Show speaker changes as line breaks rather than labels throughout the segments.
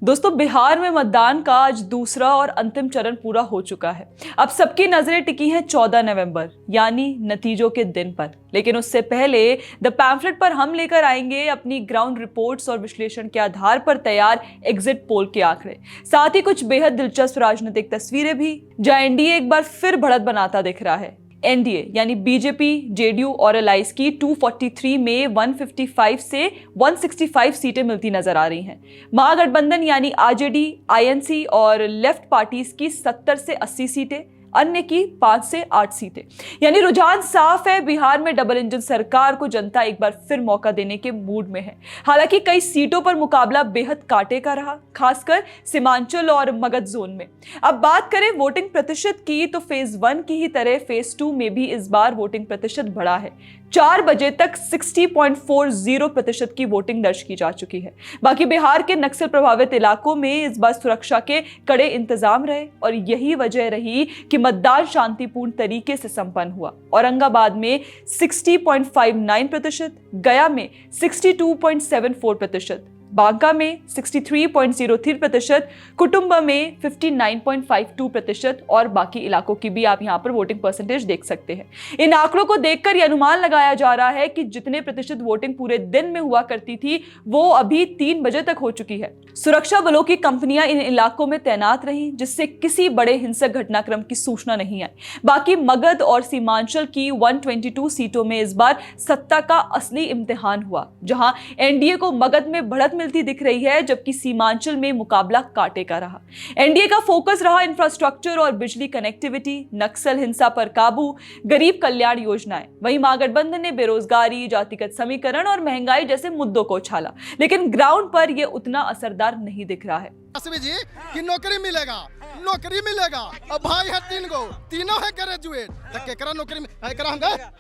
दोस्तों, बिहार में मतदान का आज दूसरा और अंतिम चरण पूरा हो चुका है। अब सबकी नजरें टिकी हैं 14 नवंबर यानी नतीजों के दिन पर। लेकिन उससे पहले द पैम्फलेट पर हम लेकर आएंगे अपनी ग्राउंड रिपोर्ट्स और विश्लेषण के आधार पर तैयार एग्जिट पोल के आंकड़े, साथ ही कुछ बेहद दिलचस्प राजनीतिक तस्वीरें भी, जहां एनडीए एक बार फिर बढ़त बनाता दिख रहा है। एनडीए यानी बीजेपी, जेडीयू और अलायंस की 243 में 155 से 165 सीटें मिलती नजर आ रही हैं। महागठबंधन यानी आरजेडी, आईएनसी और लेफ्ट पार्टीज की 70 से 80 सीटें, अन्य की 5 से 8 सीटें। यानी रुझान साफ है, बिहार में डबल इंजन सरकार को जनता एक बार फिर मौका देने के मूड में है। हालांकि कई सीटों पर मुकाबला बेहद कांटे का रहा, खासकर सीमांचल और मगध जोन में। अब बात करें वोटिंग प्रतिशत की, तो फेज 1 की ही तरह फेज 2 में भी इस बार वोटिंग प्रतिशत बढ़ा है। 4 बजे तक 60.40% की वोटिंग दर्ज की जा चुकी है। बाकी बिहार के नक्सल प्रभावित इलाकों में इस बार सुरक्षा के कड़े इंतजाम रहे और यही वजह रही कि मतदान शांतिपूर्ण तरीके से संपन्न हुआ। औरंगाबाद में 60.59%, गया में 62.74%, बांका में 63.03%, कुटुंबा में 59.52% और बाकी इलाकों की भी आप यहां पर वोटिंग परसेंटेज देख सकते हैं। इन आंकड़ों को देखकर यह अनुमान लगाया जा रहा है कि जितने प्रतिशत वोटिंग पूरे दिन में हुआ करती थी वो अभी 3 बजे तक हो चुकी है। सुरक्षा बलों की कंपनियां इन इलाकों में तैनात रहीं, जिससे किसी बड़े हिंसक घटनाक्रम की सूचना नहीं आई। बाकी मगध और सीमांचल की 122 सीटों में इस बार सत्ता का असली इम्तिहान हुआ, जहां एनडीए को मगध में बढ़त मिलती दिख रही है, जबकि सीमांचल में मुकाबला कांटे का रहा। एनडीए का फोकस रहा इंफ्रास्ट्रक्चर और बिजली कनेक्टिविटी, नक्सल हिंसा पर काबू, गरीब कल्याण योजनाएं। वहीं महागठबंधन ने बेरोजगारी, जातिगत समीकरण और महंगाई जैसे मुद्दों को उछाला, लेकिन ग्राउंड पर यह उतना असरदार नहीं दिख रहा है।
जी कि नौकरी मिलेगा, नौकरी मिलेगा। अब भाई है 3 गो, तीनों है ग्रेजुएट, तो केकरा नौकरी में एकरा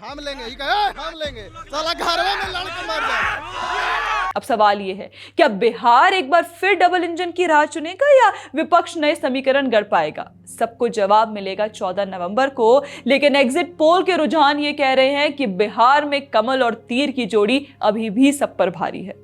हम लेंगे, ही कहे हम लेंगे, साला घरवा में लड़ के मर जाए।
अब सवाल यह है, क्या बिहार एक बार फिर डबल इंजन की राह चुनेगा या विपक्ष नए समीकरण गढ़ पाएगा? सबको जवाब मिलेगा 14 नवंबर को। लेकिन एग्जिट पोल के रुझान ये कह रहे हैं कि बिहार में कमल और तीर की जोड़ी अभी भी सब पर भारी है।